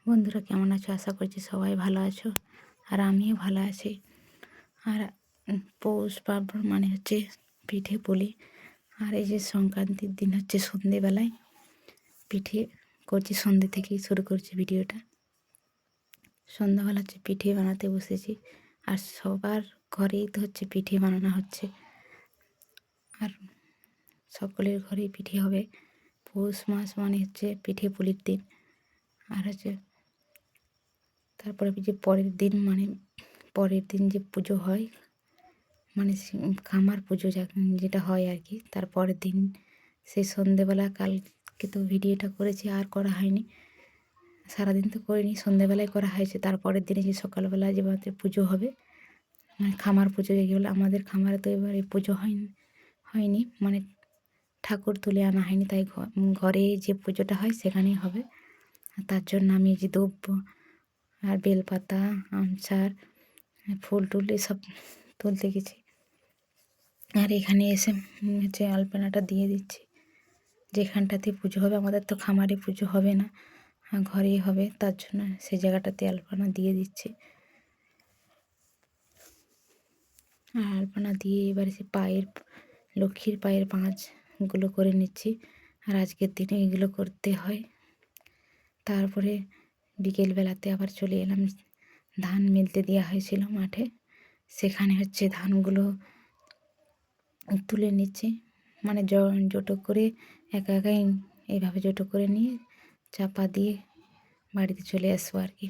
বন্ধুরা কেমন আছো? আশা করছি সবাই ভালো আছো, আর আমিও ভালো আছি। আর পৌষ পার্বণ মানে হচ্ছে পিঠে পুলি। আর এই যে সংক্রান্তির দিন হচ্ছে সন্ধেবেলায় পিঠে করছি, সন্ধে থেকেই শুরু করছি ভিডিওটা। সন্ধ্যাবেলা হচ্ছে পিঠে বানাতে বসেছি, আর সবার ঘরেই তো হচ্ছে পিঠে বানানো হচ্ছে, আর সকলের ঘরেই পিঠে হবে। পৌষ মাস মানে হচ্ছে পিঠে পুলির দিন। আর হচ্ছে তারপরে যে পরের দিন মানে পরের দিন যে পুজো হয়, মানে খামার পুজো যেটা হয় আর কি, তার পরের দিন সেই সন্ধেবেলা, কালকে তো ভিডিওটা করেছি আর করা হয়নি, সারাদিন তো করিনি, সন্ধেবেলায় করা হয়েছে। তারপরের দিনে যে সকালবেলা যে আমাদের পুজো হবে, মানে খামার পুজো যেগুলো, আমাদের খামারে তো এবারে পুজো হয়নি, মানে ঠাকুর তুলে আনা হয়নি, তাই ঘরে যে পুজোটা হয় সেখানেই হবে। আর তার জন্য আমি যে ধূপ আর বেলপাতা, আমচার, ফুল টুল এসব তুলতে গেছি। আর এখানে এসে হচ্ছে আলপনাটা দিয়ে দিচ্ছি। যেখানটাতে পুজো হবে, আমাদের তো খামারে পুজো হবে না, ঘরেই হবে, তার জন্য সেই জায়গাটাতে আলপনা দিয়ে দিচ্ছি। আর আলপনা দিয়ে এবারে সে লক্ষ্মীর পায়ের পাঁচগুলো করে নিচ্ছি। আর আজকের দিনে এগুলো করতে হয়। তারপরে বিকেলবেলাতে আবার চলে এলাম, ধান মেলতে দেওয়া হয়েছিল মাঠে, সেখানে হচ্ছে ধানগুলো তুলে নিচ্ছি। মানে জোটো করে একা একাই এইভাবে জোটো করে নিয়ে চাপা দিয়ে বাড়িতে চলে আসবো আর কি।